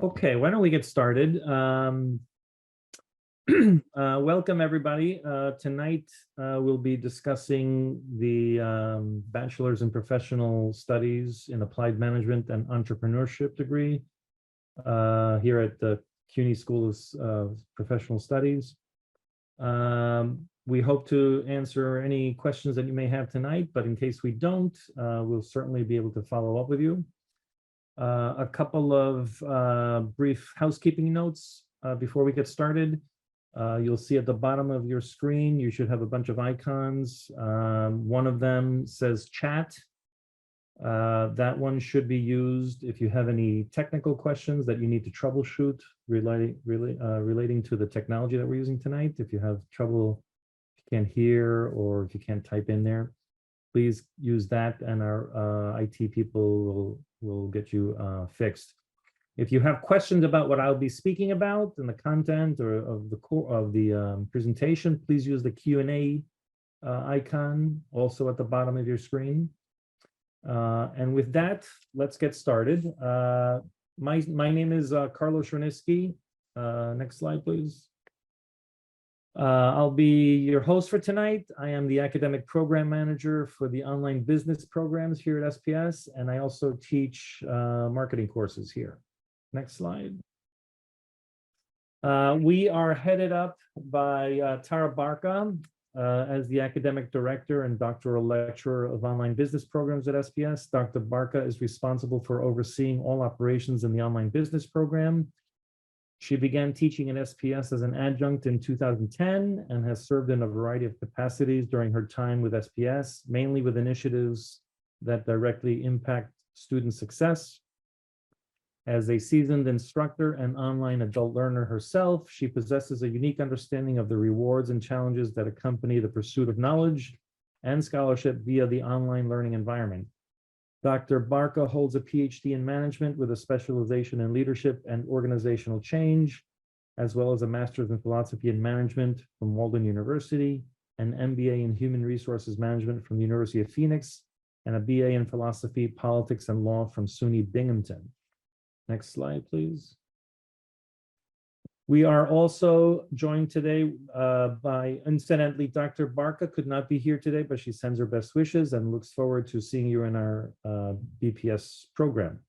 Okay, why don't we get started? Welcome, everybody. Tonight, we'll be discussing the Bachelor's in Professional Studies in Applied Management and Entrepreneurship degree here at the CUNY School of Professional Studies. We hope to answer any questions that you may have tonight, but in case we don't, we'll certainly be able to follow up with you. A couple of brief housekeeping notes before we get started. You'll see at the bottom of your screen, you should have a bunch of icons. One of them says chat. That one should be used if you have any technical questions that you need to troubleshoot relating to the technology that we're using tonight. If you have trouble, if you can't hear or if you can't type in there, please use that and our IT people will get you fixed. If you have questions about what I'll be speaking about and the content or of the core of the presentation, please use the Q&A icon also at the bottom of your screen. And with that, let's get started. My name is Carlos Chernisky. Next slide, please. I'll be your host for tonight. I am the academic program manager for the online business programs here at SPS, and I also teach marketing courses here. Next slide. We are headed up by Tara Barca as the academic director and doctoral lecturer of online business programs at SPS. Dr. Barca is responsible for overseeing all operations in the online business program. She began teaching at SPS as an adjunct in 2010 and has served in a variety of capacities during her time with SPS, mainly with initiatives that directly impact student success. As a seasoned instructor and online adult learner herself, she possesses a unique understanding of the rewards and challenges that accompany the pursuit of knowledge and scholarship via the online learning environment. Dr. Barca holds a PhD in management with a specialization in leadership and organizational change, as well as a master's in philosophy and management from Walden University, an MBA in human resources management from the University of Phoenix, and a BA in philosophy, politics, and law from SUNY Binghamton. Next slide, please. We are also joined today by, incidentally, Dr. Barca could not be here today, but she sends her best wishes and looks forward to seeing you in our BPS program.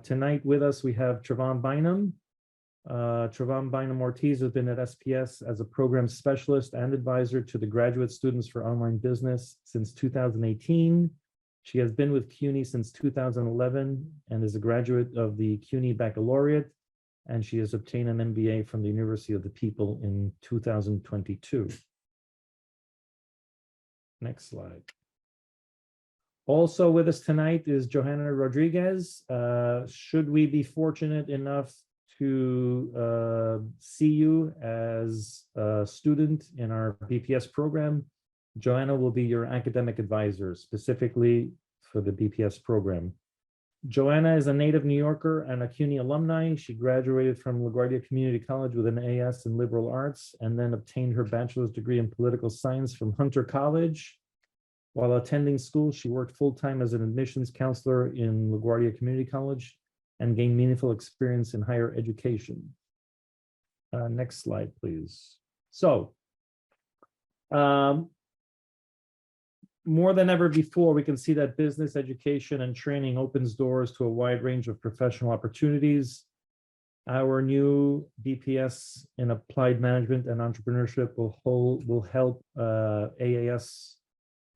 Tonight with us, we have Trevaughn Bynum. Trevaughn Bynum Ortiz has been at SPS as a program specialist and advisor to the graduate students for online business since 2018. She has been with CUNY since 2011 and is a graduate of the CUNY Baccalaureate, and she has obtained an MBA from the University of the People in 2022. Next slide. Also with us tonight is Johanna Rodriguez. Should we be fortunate enough to see you as a student in our BPS program, Johanna will be your academic advisor, specifically for the BPS program. Johanna is a native New Yorker and a CUNY alumni. She graduated from LaGuardia Community College with an AS in liberal arts and then obtained her bachelor's degree in political science from Hunter College. While attending school, she worked full-time as an admissions counselor in LaGuardia Community College and gained meaningful experience in higher education. Next slide, please. So, more than ever before, we can see that business education and training opens doors to a wide range of professional opportunities. Our new BPS in Applied Management and Entrepreneurship will help AAS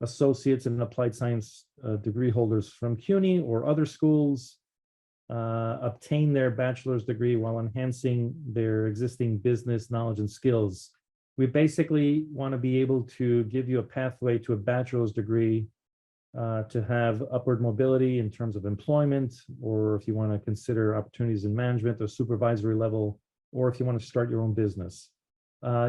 associates and applied science degree holders from CUNY or other schools obtain their bachelor's degree while enhancing their existing business knowledge and skills. We basically want to be able to give you a pathway to a bachelor's degree to have upward mobility in terms of employment, or if you want to consider opportunities in management or supervisory level, or if you want to start your own business.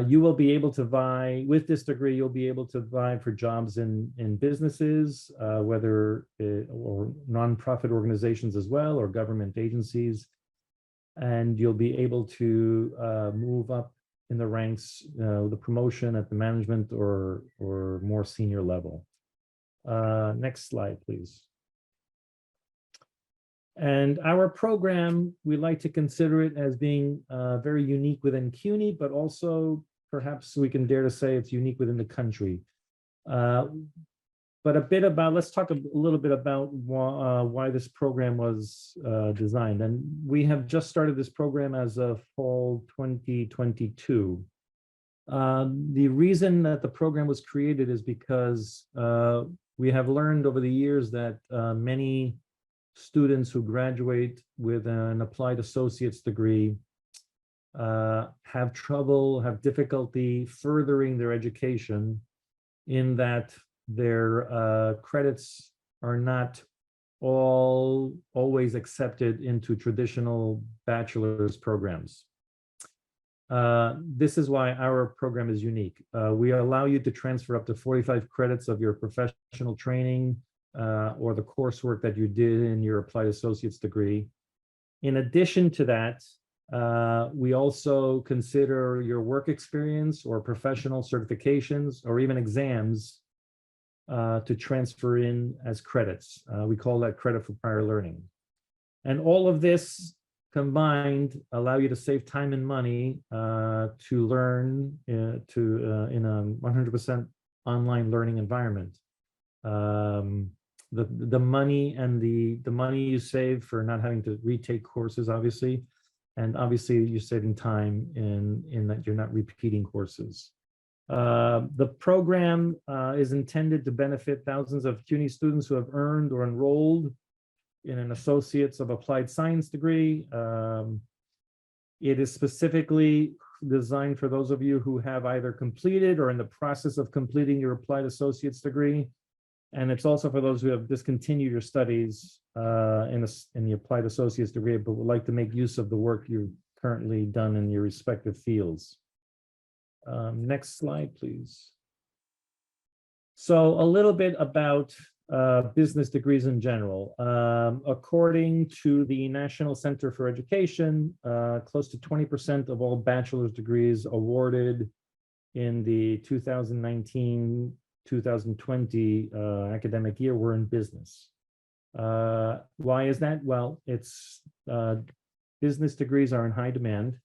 You will be able to vie, with this degree, you'll be able to vie for jobs in businesses, whether or nonprofit organizations as well, or government agencies. And you'll be able to move up in the ranks, the promotion at the management or more senior level. Next slide, please. And our program, we like to consider it as being very unique within CUNY, but also perhaps we can dare to say it's unique within the country. But let's talk a little bit about why this program was designed. And we have just started this program as of fall 2022. The reason that the program was created is because we have learned over the years that many students who graduate with an applied associate's degree have difficulty furthering their education, in that their credits are not always accepted into traditional bachelor's programs. This is why our program is unique. We allow you to transfer up to 45 credits of your professional training or the coursework that you did in your applied associate's degree. In addition to that, we also consider your work experience or professional certifications or even exams to transfer in as credits. We call that credit for prior learning. And all of this combined allow you to save time and money to learn in a 100% online learning environment. The money and the money you save for not having to retake courses, obviously, and obviously you're saving time in that you're not repeating courses. The program is intended to benefit thousands of CUNY students who have earned or enrolled in an Associates of Applied Science degree. It is specifically designed for those of you who have either completed or in the process of completing your Applied Associate's degree. And it's also for those who have discontinued your studies in the Applied Associate's degree, but would like to make use of the work you've currently done in your respective fields. Next slide, please. So a little bit about business degrees in general. According to the National Center for Education, close to 20% of all bachelor's degrees awarded in the 2019-2020 academic year were in business. Why is that? Well, business degrees are in high demand.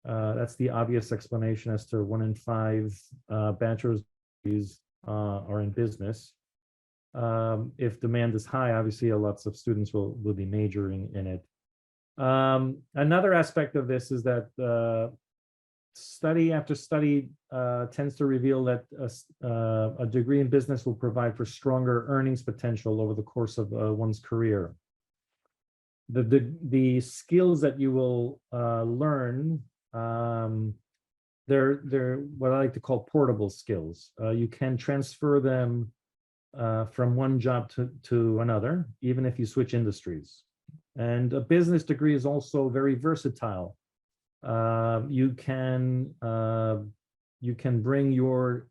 That's the obvious explanation as to 1 in 5 bachelor's degrees are in business. If demand is high, obviously lots of students will be majoring in it. Another aspect of this is that study after study tends to reveal that a degree in business will provide for stronger earnings potential over the course of one's career. The skills that you will learn, they're what I like to call portable skills. You can transfer them from one job to another, even if you switch industries. And a business degree is also very versatile. You can bring your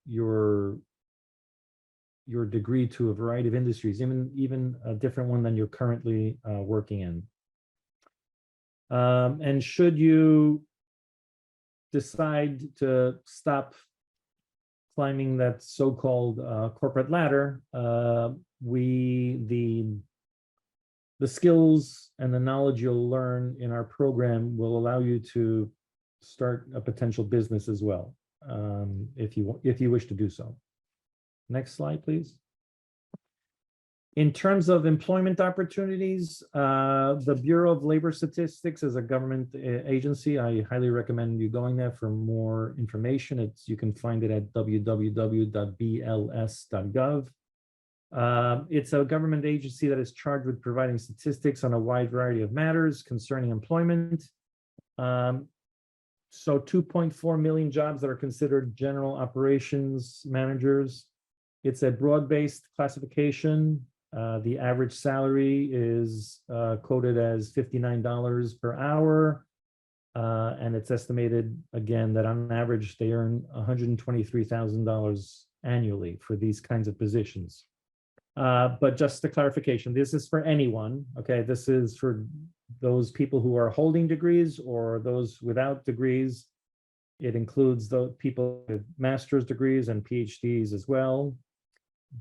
degree to a variety of industries, even a different one than you're currently working in. And should you decide to stop climbing that so-called corporate ladder, the skills and the knowledge you'll learn in our program will allow you to start a potential business as well, if you wish to do so. Next slide, please. In terms of employment opportunities, the Bureau of Labor Statistics is a government agency. I highly recommend you going there for more information. You can find it at www.bls.gov. It's a government agency that is charged with providing statistics on a wide variety of matters concerning employment. So 2.4 million jobs that are considered general operations managers. It's a broad-based classification. The average salary is quoted as $59 per hour. And it's estimated, again, that on average, they earn $123,000 annually for these kinds of positions. But just a clarification, this is for anyone, okay? This is for those people who are holding degrees or those without degrees. It includes the people with master's degrees and PhDs as well.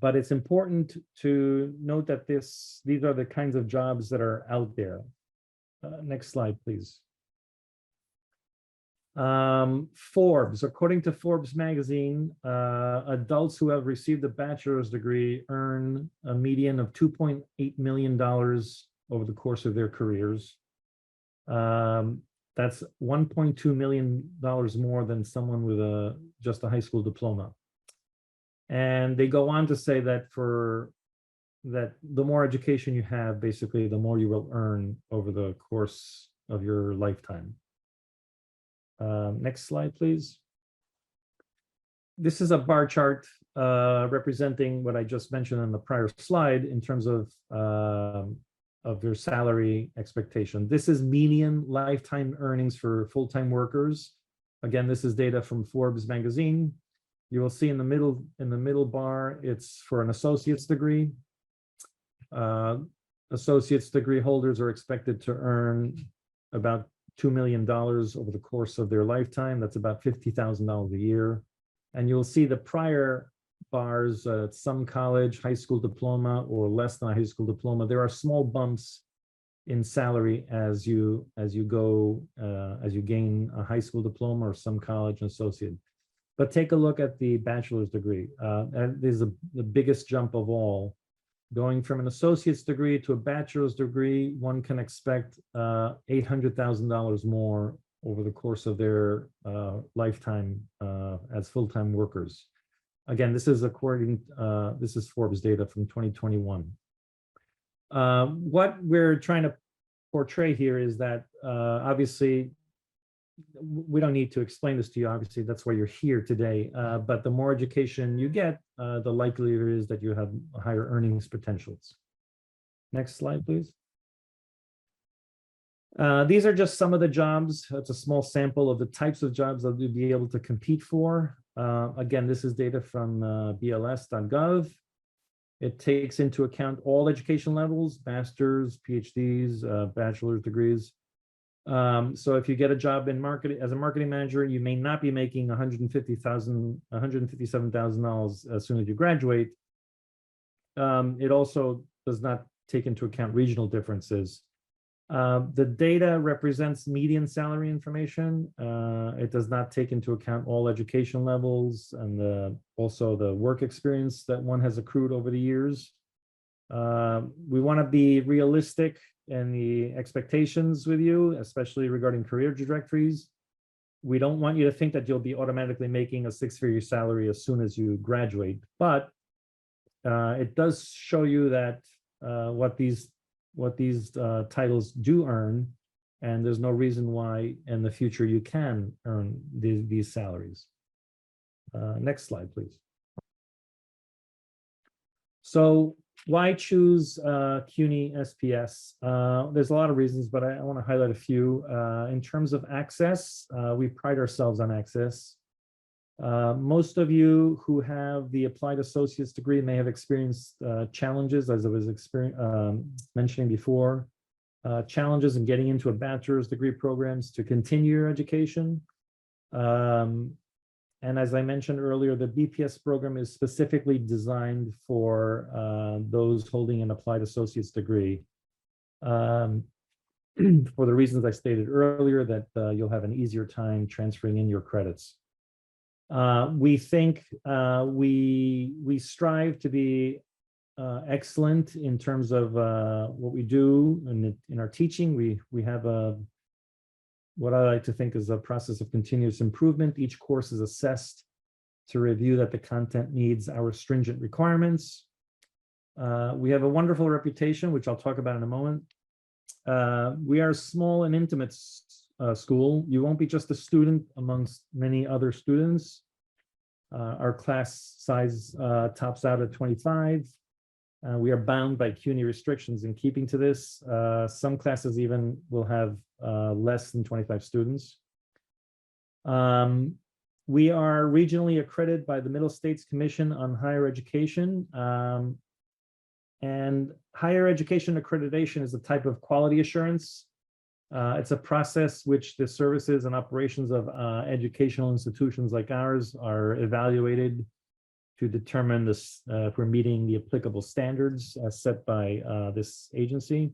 But it's important to note that these are the kinds of jobs that are out there. Next slide, please. Forbes, according to Forbes magazine, adults who have received a bachelor's degree earn a median of $2.8 million over the course of their careers. That's $1.2 million more than someone with just a high school diploma. And they go on to say that the more education you have, basically, the more you will earn over the course of your lifetime. Next slide, please. This is a bar chart representing what I just mentioned on the prior slide in terms of their salary expectation. This is median lifetime earnings for full-time workers. Again, this is data from Forbes magazine. You will see in the middle bar, it's for an associate's degree. Associate's degree holders are expected to earn about $2 million over the course of their lifetime. That's about $50,000 a year. And you'll see the prior bars, some college, high school diploma, or less than a high school diploma. There are small bumps in salary as you gain a high school diploma or some college associate. But take a look at the bachelor's degree. That is the biggest jump of all. Going from an associate's degree to a bachelor's degree, one can expect $800,000 more over the course of their lifetime as full-time workers. Again, this is this is Forbes data from 2021. What we're trying to portray here is that obviously, we don't need to explain this to you, obviously, that's why you're here today. But the more education you get, the likelier it is that you have higher earnings potentials. Next slide, please. These are just some of the jobs. It's a small sample of the types of jobs that you'll be able to compete for. Again, this is data from bls.gov. It takes into account all education levels, master's, PhDs, bachelor's degrees. So if you get a job in marketing as a marketing manager, you may not be making $157,000 as soon as you graduate. It also does not take into account regional differences. The data represents median salary information. It does not take into account all education levels and also the work experience that one has accrued over the years. We want to be realistic in the expectations with you, especially regarding career trajectories. We don't want you to think that you'll be automatically making a six-figure salary as soon as you graduate, but it does show you that what these titles do earn, and there's no reason why in the future you can earn these salaries. Next slide, please. So why choose CUNY SPS? There's a lot of reasons, but I want to highlight a few. In terms of access, we pride ourselves on access. Most of you who have the applied associate's degree may have experienced challenges, as I was mentioning before, challenges in getting into a bachelor's degree programs to continue your education. And as I mentioned earlier, the BPS program is specifically designed for those holding an applied associate's degree. For the reasons I stated earlier, that you'll have an easier time transferring in your credits. We think we strive to be excellent in terms of what we do in our teaching. We have what I like to think is a process of continuous improvement. Each course is assessed to review that the content meets our stringent requirements. We have a wonderful reputation, which I'll talk about in a moment. We are a small and intimate school. You won't be just a student amongst many other students. Our class size tops out at 25. We are bound by CUNY restrictions in keeping to this. Some classes even will have less than 25 students. We are regionally accredited by the Middle States Commission on Higher Education. And higher education accreditation is a type of quality assurance. It's a process which the services and operations of educational institutions like ours are evaluated to determine this, if we're meeting the applicable standards as set by this agency.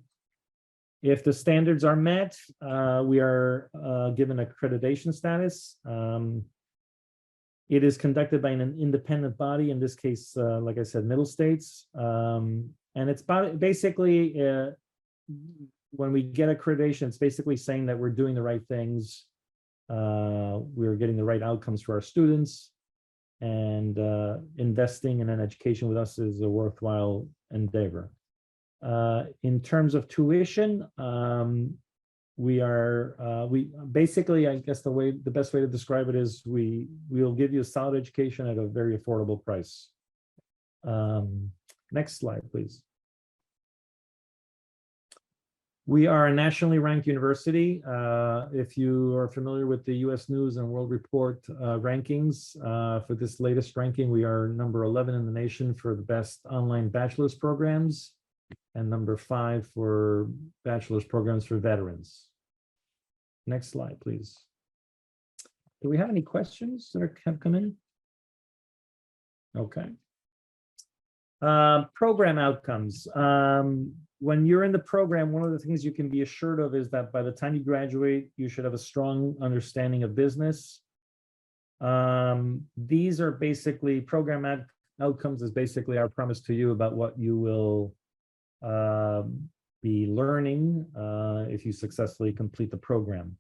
If the standards are met, we are given accreditation status. It is conducted by an independent body, in this case, like I said, Middle States. And it's basically, when we get accreditation, it's basically saying that we're doing the right things. We're getting the right outcomes for our students, and investing in an education with us is a worthwhile endeavor. In terms of tuition, we basically, I guess the best way to describe it is we'll give you a solid education at a very affordable price. Next slide, please. We are a nationally ranked university. If you are familiar with the US News and World Report rankings, for this latest ranking, we are number 11 in the nation for the best online bachelor's programs, and number 5 for bachelor's programs for veterans. Next slide, please. Do we have any questions that have come in? Okay. Program outcomes. When you're in the program, one of the things you can be assured of is that by the time you graduate, you should have a strong understanding of business. These are basically program outcomes is basically our promise to you about what you will be learning if you successfully complete the program.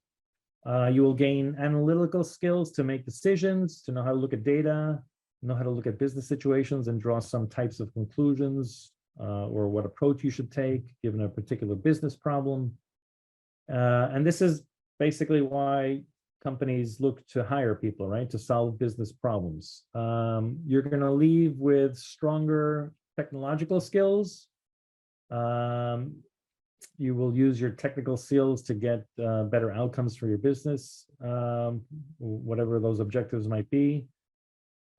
You will gain analytical skills to make decisions, to know how to look at data, know how to look at business situations and draw some types of conclusions, or what approach you should take given a particular business problem. And this is basically why companies look to hire people, right, to solve business problems. You're going to leave with stronger technological skills. You will use your technical skills to get better outcomes for your business, whatever those objectives might be.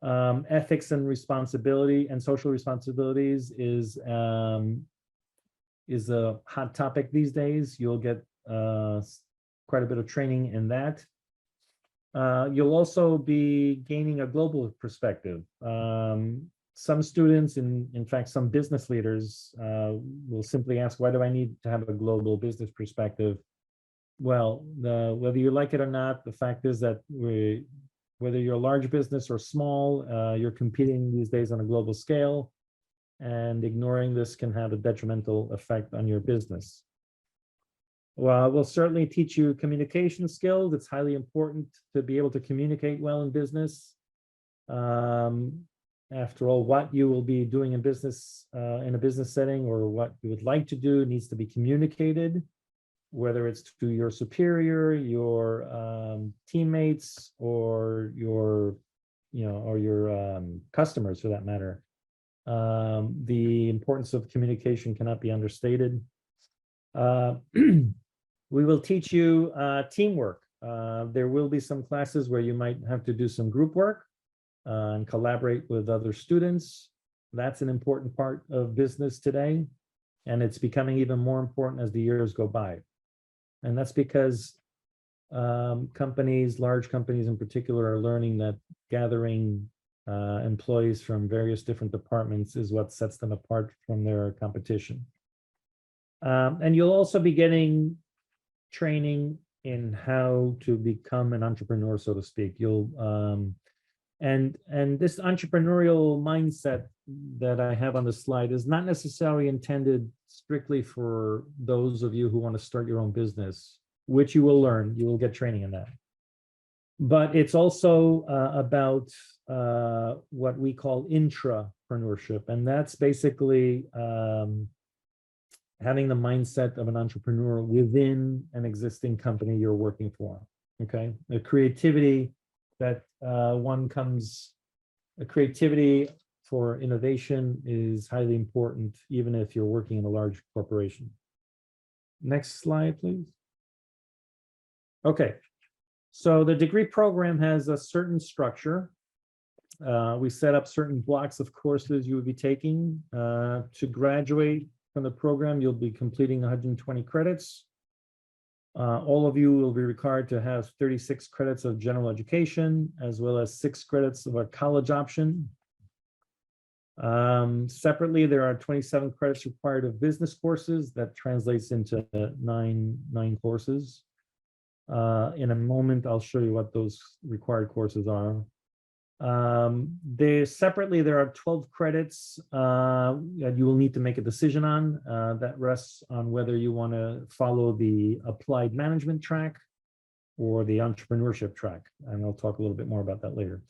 Ethics and responsibility and social responsibilities is a hot topic these days. You'll get quite a bit of training in that. You'll also be gaining a global perspective. Some students, in fact, some business leaders will simply ask, why do I need to have a global business perspective? Well, whether you like it or not, the fact is that whether you're a large business or small, you're competing these days on a global scale, and ignoring this can have a detrimental effect on your business. Well, we'll certainly teach you communication skills. It's highly important to be able to communicate well in business. After all, what you will be doing in business, in a business setting, or what you would like to do needs to be communicated, whether it's to your superior, your teammates, or your, or your customers for that matter. The importance of communication cannot be understated. We will teach you teamwork. There will be some classes where you might have to do some group work and collaborate with other students. That's an important part of business today, and it's becoming even more important as the years go by. And that's because companies, large companies in particular, are learning that gathering employees from various different departments is what sets them apart from their competition. And you'll also be getting training in how to become an entrepreneur, so to speak. And this entrepreneurial mindset that I have on the slide is not necessarily intended strictly for those of you who want to start your own business, which you will learn. You will get training in that. But it's also about what we call intrapreneurship, and that's basically having the mindset of an entrepreneur within an existing company you're working for. Okay, the creativity that creativity for innovation is highly important, even if you're working in a large corporation. Next slide, please. Okay, so the degree program has a certain structure. We set up certain blocks of courses you would be taking. To graduate from the program, you'll be completing 120 credits. All of you will be required to have 36 credits of general education, as well as 6 credits of a college option. Separately, there are 27 credits required of business courses. That translates into nine courses. In a moment, I'll show you what those required courses are. Separately, there are 12 credits that you will need to make a decision on. That rests on whether you want to follow the applied management track or the entrepreneurship track. And I'll talk a little bit more about that later.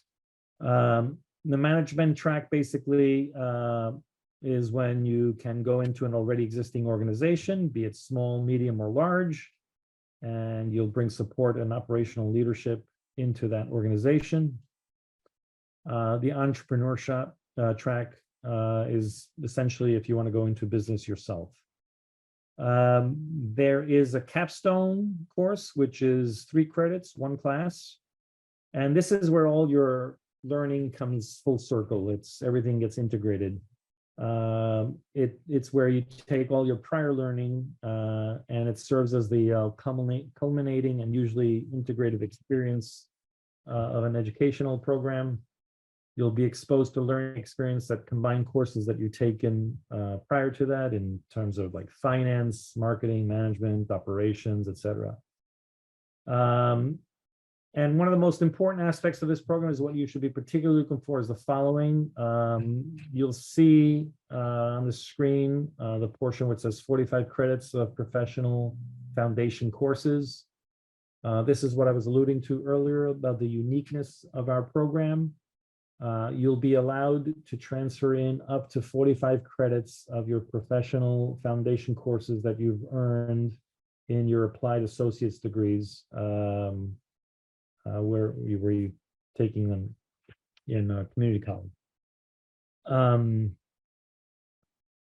The management track basically is when you can go into an already existing organization, be it small, medium, or large, and you'll bring support and operational leadership into that organization. The entrepreneurship track is essentially if you want to go into business yourself. There is a capstone course, which is 3 credits, 1 class. And this is where all your learning comes full circle. Everything gets integrated. It's where you take all your prior learning and it serves as the culminating and usually integrative experience of an educational program. You'll be exposed to learning experience that combine courses that you've taken prior to that in terms of like finance, marketing, management, operations, etc. And one of the most important aspects of this program is what you should be particularly looking for is the following. You'll see on the screen the portion which says 45 credits of professional foundation courses. This is what I was alluding to earlier about the uniqueness of our program. You'll be allowed to transfer in up to 45 credits of your professional foundation courses that you've earned in your applied associate's degrees, where you're taking them in community college.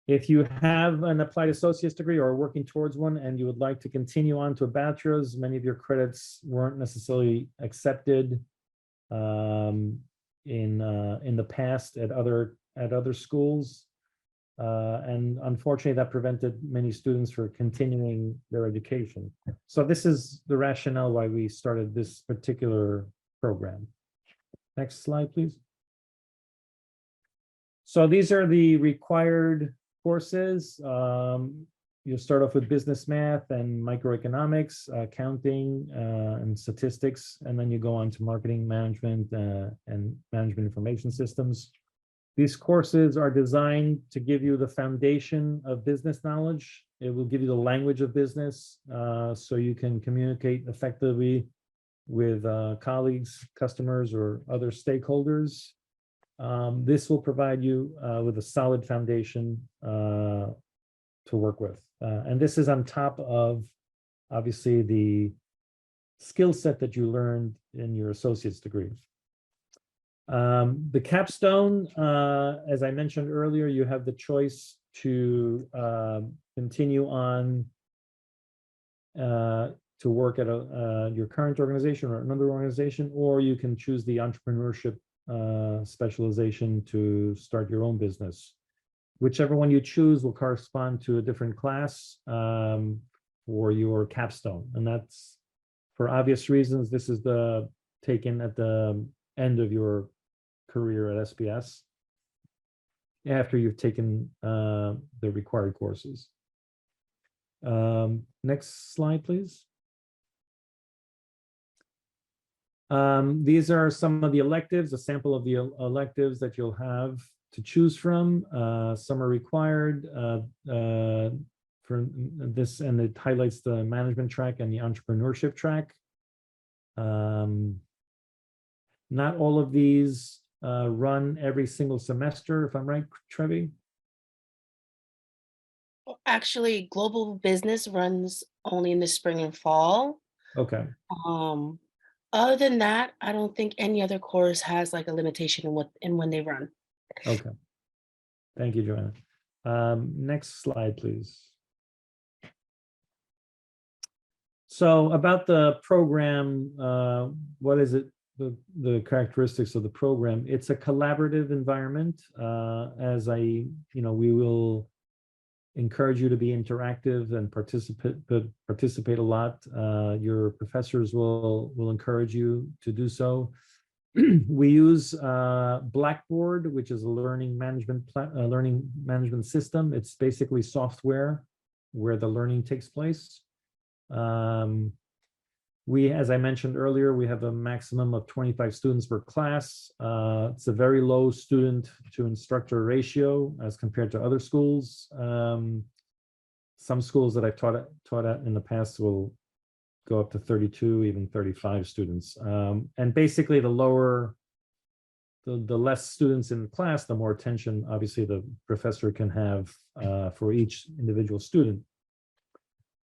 If you have an applied associate's degree or are working towards one and you would like to continue on to a bachelor's, many of your credits weren't necessarily accepted in the past at other schools, and unfortunately that prevented many students from continuing their education. So this is the rationale why we started this particular program. Next slide, please. So these are the required courses. You'll start off with business math and microeconomics, accounting, and statistics, and then you go on to marketing management and management information systems. These courses are designed to give you the foundation of business knowledge. It will give you the language of business so you can communicate effectively with colleagues, customers, or other stakeholders. This will provide you with a solid foundation to work with. And this is on top of, obviously, the skill set that you learned in your associate's degree. The capstone, as I mentioned earlier, you have the choice to continue on to work at your current organization or another organization, or you can choose the entrepreneurship specialization to start your own business. Whichever one you choose will correspond to a different class for your capstone. And that's, for obvious reasons, this is taken at the end of your career at SPS after you've taken the required courses. Next slide, please. These are some of the electives, a sample of the electives that you'll have to choose from. Some are required for this, and it highlights the management track and the entrepreneurship track. Not all of these run every single semester, if I'm right, Trevi? Actually, global business runs only in the spring and fall. Okay. Other than that, I don't think any other course has like a limitation in when they run. Okay. Thank you, Joanna. Next slide, please. So about the program, what is it? The characteristics of the program. It's a collaborative environment. We will encourage you to be interactive and participate a lot. Your professors will encourage you to do so. We use Blackboard, which is a learning management system. It's basically software where the learning takes place. As I mentioned earlier, we have a maximum of 25 students per class. It's a very low student to instructor ratio as compared to other schools. Some schools that I've taught at in the past will go up to 32, even 35 students. And basically the less students in the class, the more attention, obviously, the professor can have for each individual student.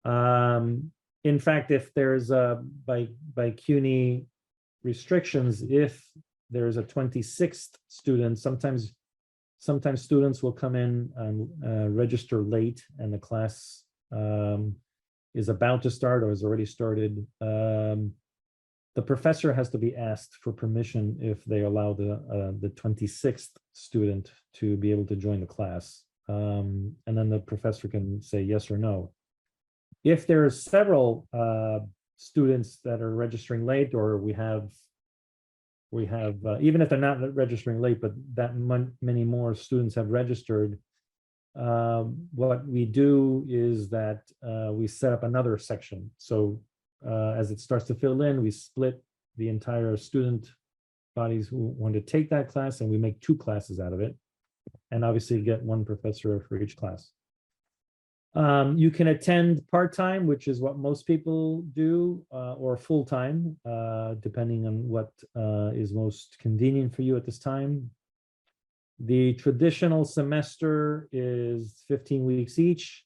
In fact, if there's by CUNY restrictions, if there's a 26th student, sometimes students will come in and register late, and the class is about to start or has already started. The professor has to be asked for permission if they allow the 26th student to be able to join the class. And then the professor can say yes or no. If there's several students that are registering late, or we have even if they're not registering late, but that many more students have registered, what we do is that we set up another section. So as it starts to fill in, we split the entire student bodies who want to take that class, and we make 2 classes out of it, and obviously get 1 professor for each class. You can attend part-time, which is what most people do, or full-time, depending on what is most convenient for you at this time. The traditional semester is 15 weeks each.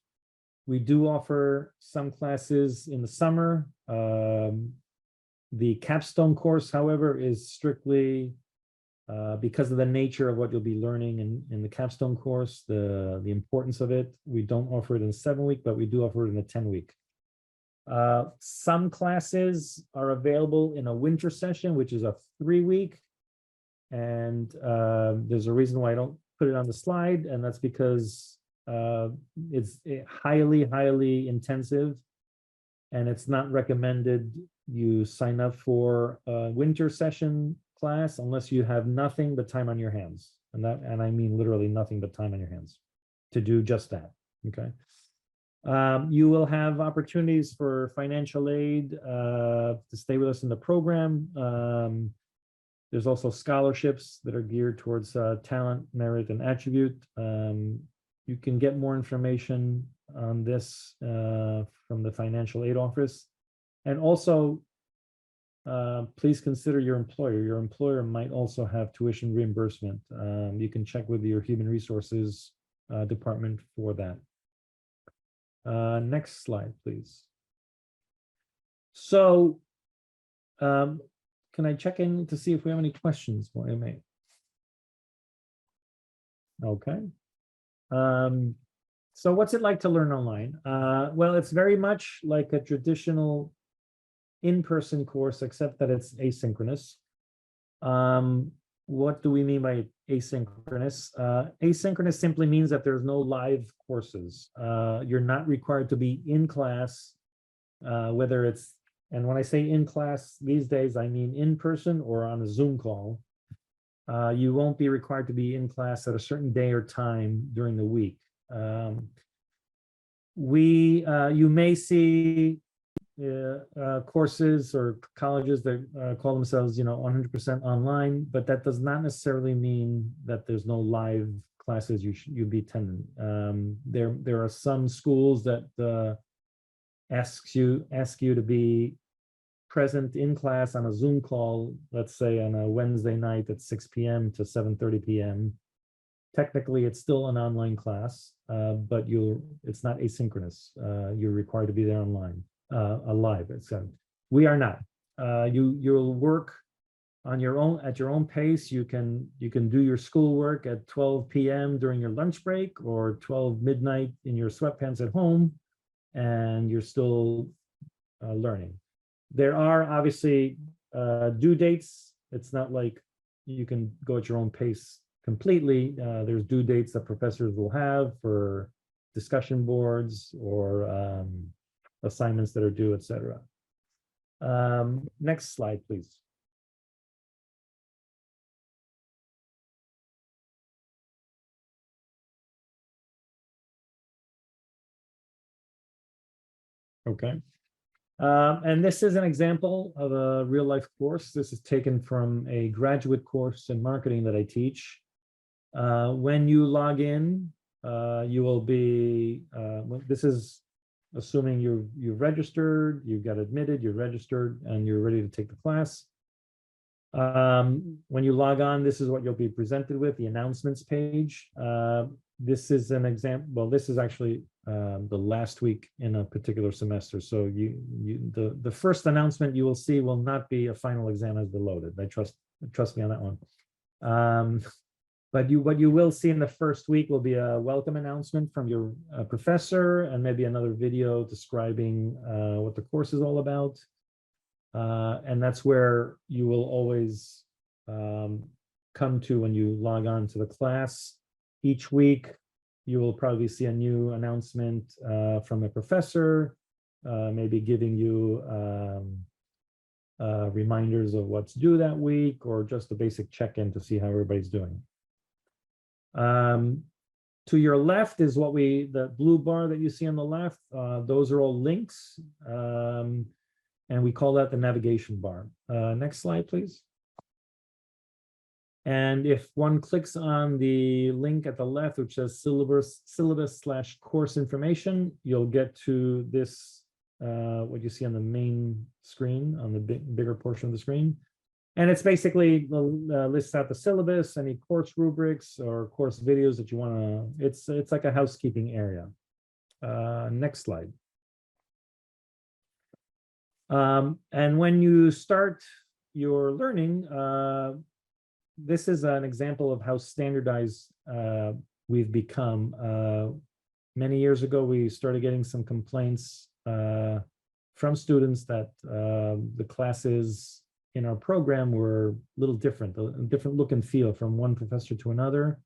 We do offer some classes in the summer. The capstone course, however, is strictly because of the nature of what you'll be learning in the capstone course, the importance of it. We don't offer it in a 7-week, but we do offer it in a 10-week. Some classes are available in a winter session, which is a 3-week. And there's a reason why I don't put it on the slide, and that's because it's highly intensive, and it's not recommended you sign up for a winter session class unless you have nothing but time on your hands, and I mean literally nothing but time on your hands to do just that. Okay. You will have opportunities for financial aid to stay with us in the program. There's also scholarships that are geared towards talent, merit, and attribute. You can get more information on this from the financial aid office. And also, please consider your employer. Your employer might also have tuition reimbursement. You can check with your human resources department for that. Next slide, please. So, can I check in to see if we have any questions for MA? Okay. So what's it like to learn online? Well, it's very much like a traditional in-person course, except that it's asynchronous. What do we mean by asynchronous? Asynchronous simply means that there's no live courses. You're not required to be in class, whether it's, and when I say in class these days, I mean in person or on a Zoom call. You won't be required to be in class at a certain day or time during the week. You may see courses or colleges that call themselves, 100% online, but that does not necessarily mean that there's no live classes you'd be attending. There are some schools that ask you to be present in class on a Zoom call, let's say on a Wednesday night at 6 p.m. to 7:30 p.m. Technically, it's still an online class, but it's not asynchronous. You're required to be there online, live. We are not. You'll work on your own at your own pace. You can do your schoolwork at 12 p.m. during your lunch break, or 12 midnight in your sweatpants at home, and you're still learning. There are obviously due dates. It's not like you can go at your own pace completely. There's due dates that professors will have for discussion boards or assignments that are due, etc. Next slide, please. Okay. And this is an example of a real life course. This is taken from a graduate course in marketing that I teach. When you log in, you will be, this is assuming you've registered, you got admitted, you're registered, and you're ready to take the class. When you log on, this is what you'll be presented with, the announcements page. This is an example. Well, this is actually the last week in a particular semester. So the first announcement you will see will not be a final exam as loaded. Trust me on that one. But what you will see in the first week will be a welcome announcement from your professor, and maybe another video describing what the course is all about. And that's where you will always come to when you log on to the class. Each week, you will probably see a new announcement from a professor, maybe giving you reminders of what's due that week, or just a basic check-in to see how everybody's doing. To your left is the blue bar that you see on the left. Those are all links. And we call that the navigation bar. Next slide, please. And if one clicks on the link at the left, which says syllabus/course information, you'll get to this, what you see on the main screen, on the bigger portion of the screen. And it's basically lists out the syllabus, any course rubrics or course videos that you want to, it's like a housekeeping area. Next slide. And when you start your learning, this is an example of how standardized we've become. Many years ago, we started getting some complaints from students that the classes in our program were a little different, a different look and feel from one professor to another.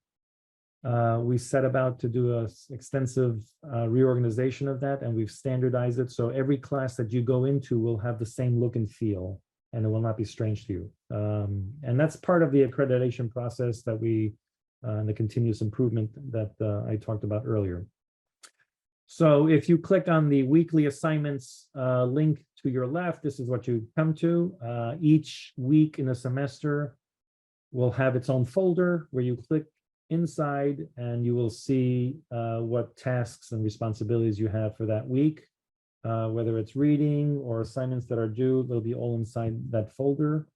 We set about to do an extensive reorganization of that, and we've standardized it. So every class that you go into will have the same look and feel, and it will not be strange to you. And that's part of the accreditation process that the continuous improvement that I talked about earlier. So if you click on the weekly assignments link to your left, this is what you come to. Each week in a semester will have its own folder where you click inside, and you will see what tasks and responsibilities you have for that week. Whether it's reading or assignments that are due, they'll be all inside that folder.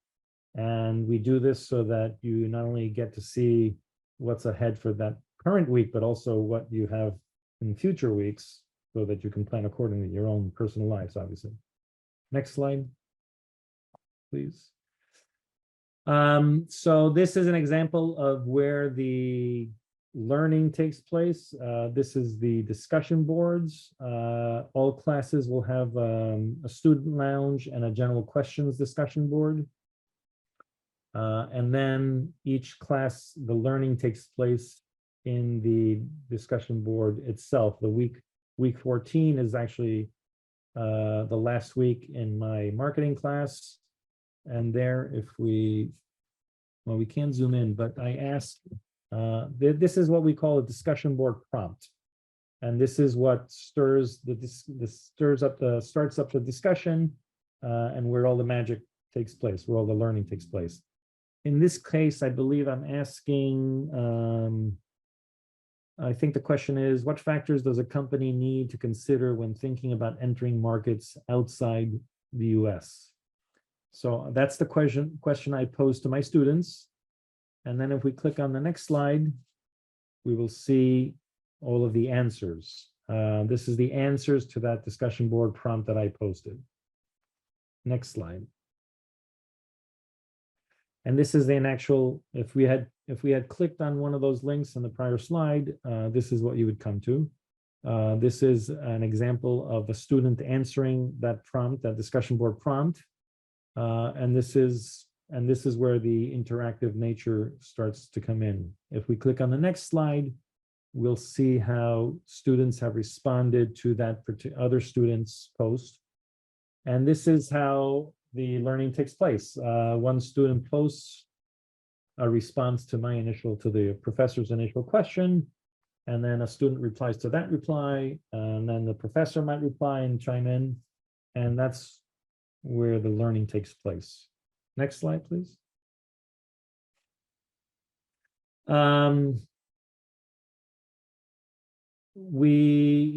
And we do this so that you not only get to see what's ahead for that current week, but also what you have in future weeks, so that you can plan accordingly, your own personal lives, obviously. Next slide, please. So this is an example of where the learning takes place. This is the discussion boards. All classes will have a student lounge and a general questions discussion board. And then each class, the learning takes place in the discussion board itself. The week 14 is actually the last week in my marketing class. And there, if we can zoom in, but I asked, this is what we call a discussion board prompt. And this is what starts up the discussion and where all the magic takes place, where all the learning takes place. In this case, I believe I'm asking, I think the question is, what factors does a company need to consider when thinking about entering markets outside the US? So that's the question I pose to my students. And then if we click on the next slide, we will see all of the answers. This is the answers to that discussion board prompt that I posted. Next slide. And this is an actual, if we had clicked on one of those links in the prior slide, this is what you would come to. This is an example of a student answering that prompt, that discussion board prompt. And this is where the interactive nature starts to come in. If we click on the next slide, we'll see how students have responded to that other student's post. And this is how the learning takes place. One student posts a response to the professor's initial question. and then a student replies to that reply, and then the professor might reply and chime in, and that's where the learning takes place. Next slide, please.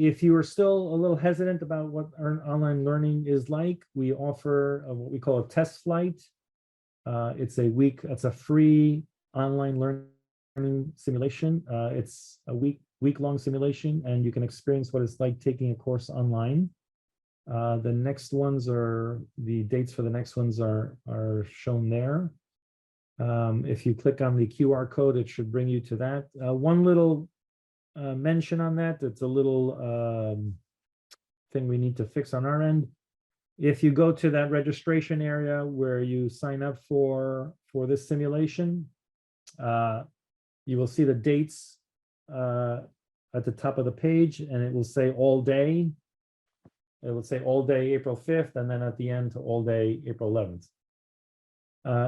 If you are still a little hesitant about what our online learning is like, we offer what we call a test flight. It's a free online learning simulation. It's a week-long simulation, and you can experience what it's like taking a course online. The next ones are, the dates for the next ones are shown there. If you click on the QR code, it should bring you to that. One little mention on that, it's a little thing we need to fix on our end. If you go to that registration area where you sign up for this simulation, you will see the dates at the top of the page, and it will say all day. It will say all day April 5th, and then at the end all day April 11th.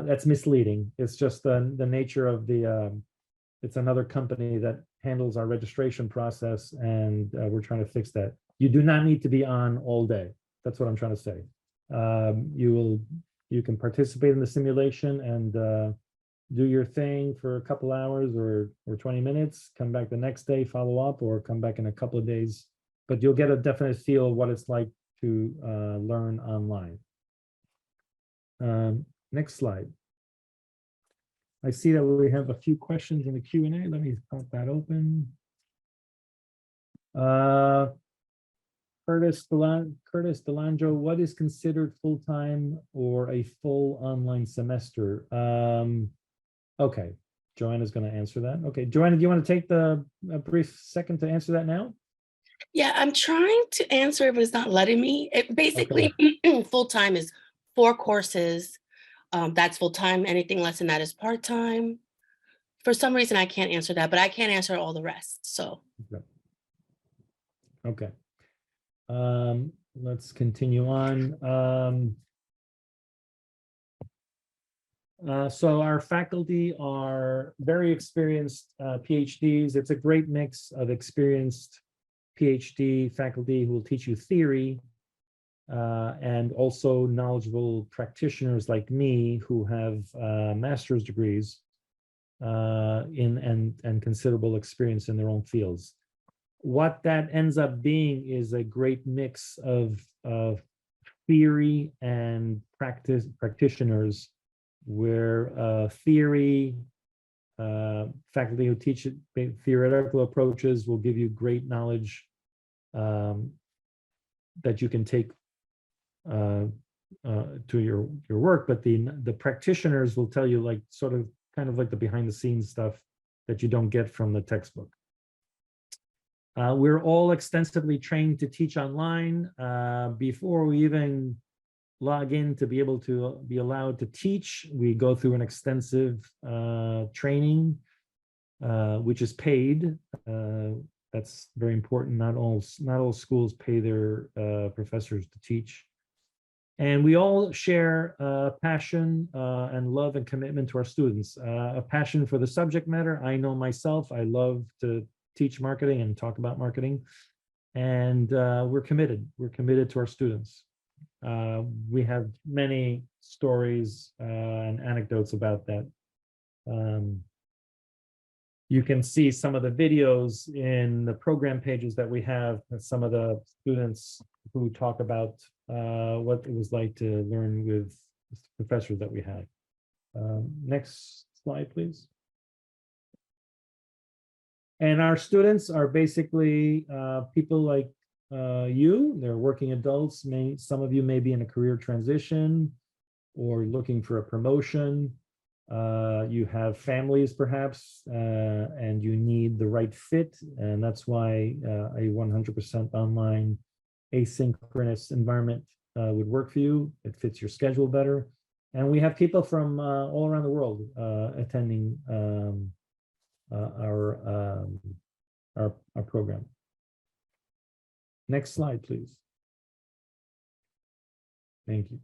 That's misleading. It's just the nature of the, it's another company that handles our registration process, and we're trying to fix that. You do not need to be on all day. That's what I'm trying to say. You can participate in the simulation and do your thing for a couple hours or 20 minutes, come back the next day, follow up, or come back in a couple of days. But you'll get a definite feel of what it's like to learn online. Next slide. I see that we have a few questions in the Q&A. Let me pop that open. Curtis Delanjo, what is considered full-time or a full online semester? Okay, Joanna's going to answer that. Okay, Joanna, do you want to take a brief second to answer that now? Yeah, I'm trying to answer it, but it's not letting me. It basically, full-time is 4 courses. That's full-time. Anything less than that is part-time. For some reason, I can't answer that, but I can't answer all the rest. So. Okay. Let's continue on. So our faculty are very experienced PhDs. It's a great mix of experienced PhD faculty who will teach you theory, and also knowledgeable practitioners like me who have master's degrees and considerable experience in their own fields. What that ends up being is a great mix of theory and practitioners, where theory faculty who teach theoretical approaches will give you great knowledge that you can take to your work, but the practitioners will tell you like kind of like the behind the scenes stuff that you don't get from the textbook. We're all extensively trained to teach online. Before we even log in to be able to be allowed to teach, we go through an extensive training, which is paid. That's very important. Not all schools pay their professors to teach. And we all share passion and love and commitment to our students. A passion for the subject matter. I know myself, I love to teach marketing and talk about marketing. And we're committed. We're committed to our students. We have many stories and anecdotes about that. You can see some of the videos in the program pages that we have, some of the students who talk about what it was like to learn with the professors that we had. Next slide, please. And our students are basically people like you. They're working adults. Some of you may be in a career transition or looking for a promotion. You have families perhaps, and you need the right fit. And that's why a 100% online asynchronous environment would work for you. It fits your schedule better. And we have people from all around the world attending our program. Next slide, please. Thank you.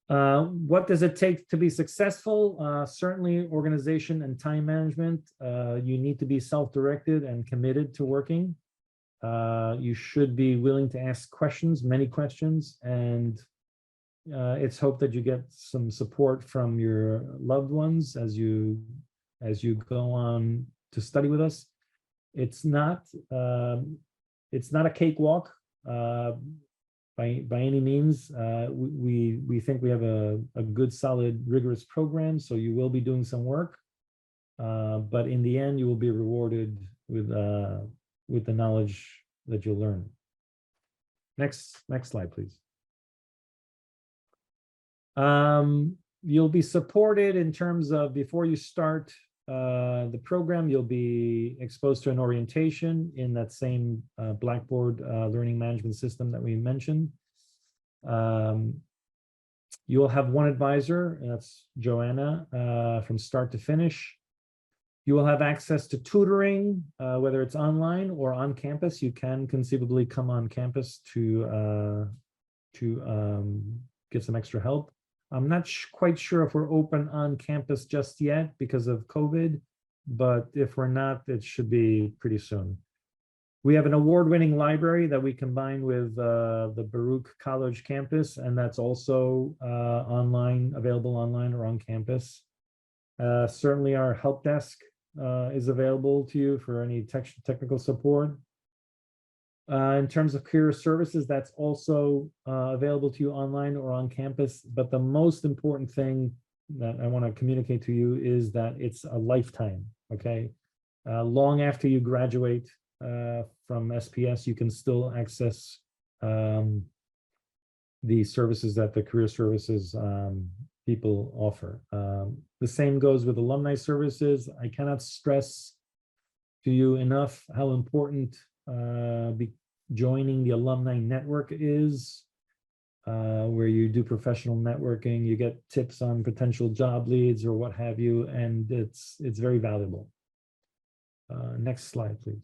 What does it take to be successful? Certainly organization and time management. You need to be self-directed and committed to working. You should be willing to ask questions, many questions, and it's hoped that you get some support from your loved ones as you go on to study with us. It's not a cakewalk by any means. We think we have a good, solid, rigorous program, so you will be doing some work, but in the end, you will be rewarded with the knowledge that you'll learn. Next slide, please. You'll be supported in terms of before you start the program, you'll be exposed to an orientation in that same Blackboard learning management system that we mentioned. You'll have one advisor, that's Johanna, from start to finish. You will have access to tutoring, whether it's online or on campus. You can conceivably come on campus to get some extra help. I'm not quite sure if we're open on campus just yet because of COVID, but if we're not, it should be pretty soon. We have an award-winning library that we combine with the Baruch College campus, and that's also online, available online or on campus. Certainly our help desk is available to you for any technical support. In terms of career services, that's also available to you online or on campus. But the most important thing that I want to communicate to you is that it's a lifetime, okay? Long after you graduate from SPS, you can still access the services that the career services people offer. The same goes with alumni services. I cannot stress to you enough how important joining the alumni network is, where you do professional networking, you get tips on potential job leads or what have you, and it's very valuable. Next slide, please.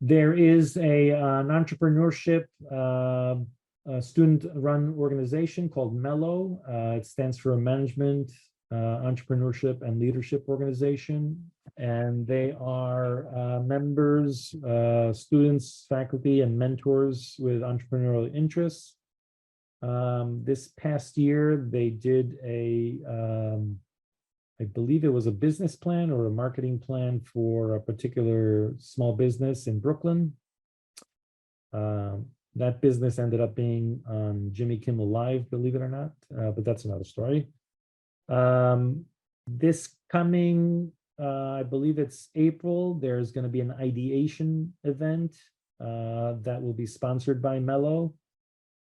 There is an entrepreneurship student-run organization called MELO. It stands for Management, Entrepreneurship, and Leadership Organization. And they are members, students, faculty, and mentors with entrepreneurial interests. This past year, they did I believe it was a business plan or a marketing plan for a particular small business in Brooklyn. That business ended up being on Jimmy Kimmel Live, believe it or not, but that's another story. This coming, I believe it's April, there's going to be an ideation event that will be sponsored by MELO.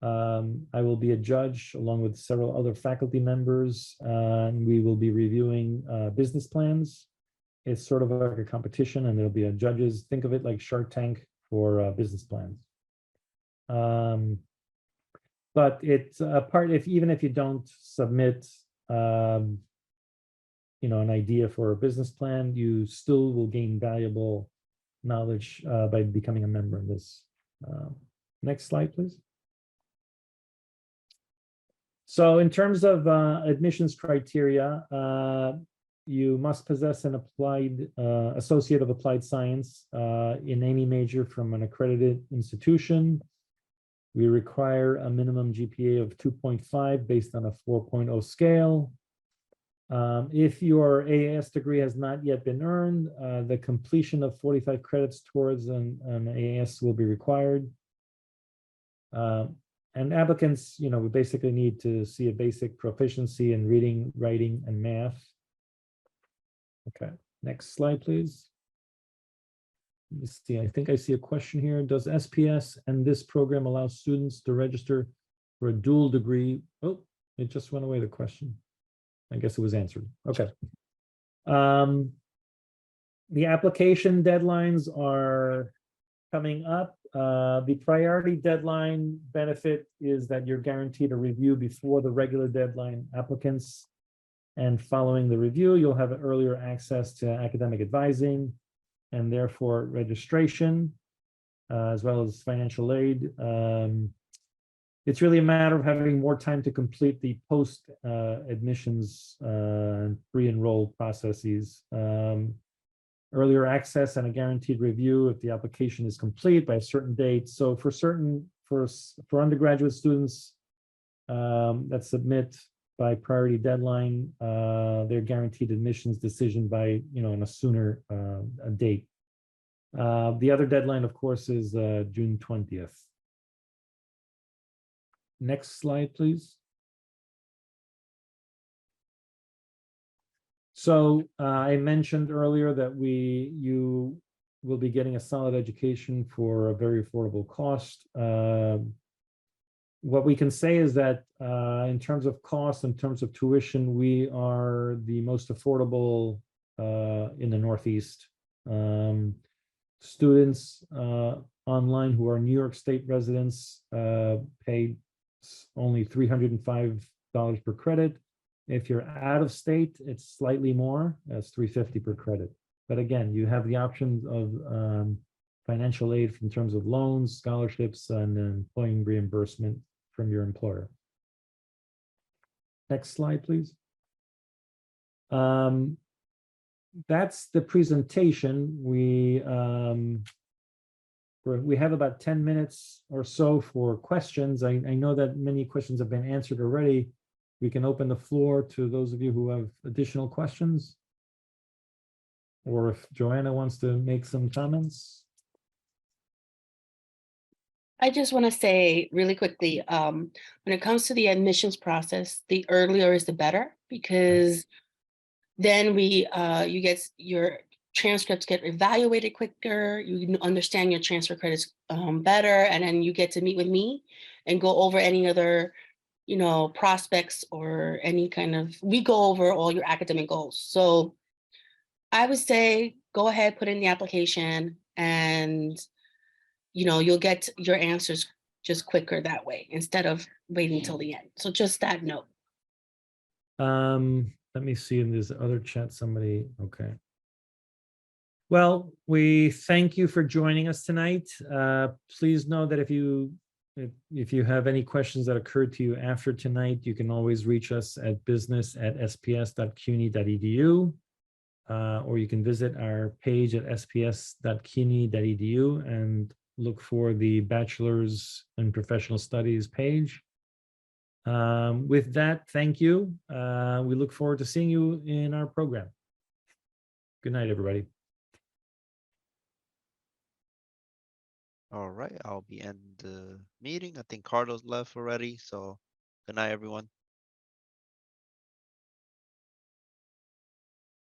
I will be a judge along with several other faculty members, and we will be reviewing business plans. It's sort of like a competition, and there'll be judges. Think of it like Shark Tank for business plans. But it's a part, even if you don't submit an idea for a business plan, you still will gain valuable knowledge by becoming a member of this. Next slide, please. So in terms of admissions criteria, you must possess an associate of applied science in any major from an accredited institution. We require a minimum GPA of 2.5 based on a 4.0 scale. If your AAS degree has not yet been earned, the completion of 45 credits towards an AAS will be required. And applicants, we basically need to see a basic proficiency in reading, writing, and math. Okay, next slide, please. Let me see, I think I see a question here. Does SPS and this program allow students to register for a dual degree? Oh, it just went away, the question. I guess it was answered. Okay. The application deadlines are coming up. The priority deadline benefit is that you're guaranteed a review before the regular deadline applicants. And following the review, you'll have earlier access to academic advising and therefore registration, as well as financial aid. it's really a matter of having more time to complete the post admissions pre-enroll processes. Earlier access and a guaranteed review if the application is complete by a certain date. So for undergraduate students that submit by priority deadline, their guaranteed admissions decision by, in a sooner a date. The other deadline, of course, is June 20th. Next slide, please. So I mentioned earlier that you will be getting a solid education for a very affordable cost. What we can say is that in terms of cost, in terms of tuition, we are the most affordable in the Northeast. Students online who are New York State residents pay only $305 per credit. If you're out of state, it's slightly more. That's $350 per credit. But again, you have the option of financial aid in terms of loans, scholarships, and employee reimbursement from your employer. Next slide, please. That's the presentation. We have about 10 minutes or so for questions. I know that many questions have been answered already. We can open the floor to those of you who have additional questions. Or if Johanna wants to make some comments. I just want to say really quickly, when it comes to the admissions process, the earlier is the better, because then you get your transcripts get evaluated quicker, you understand your transfer credits better, and then you get to meet with me and go over any other prospects or any kind of, we go over all your academic goals. So I would say go ahead, put in the application, and you'll get your answers just quicker that way instead of waiting till the end. So just that note. Let me see in this other chat, somebody, okay. Well, we thank you for joining us tonight. Please know that if you have any questions that occurred to you after tonight, you can always reach us at business@sps.cuny.edu, or you can visit our page at sps.cuny.edu and look for the Bachelor's in Professional Studies page. With that, thank you. We look forward to seeing you in our program. Good night, everybody. All right, I'll be ending the meeting. I think Carlos left already, so good night, everyone.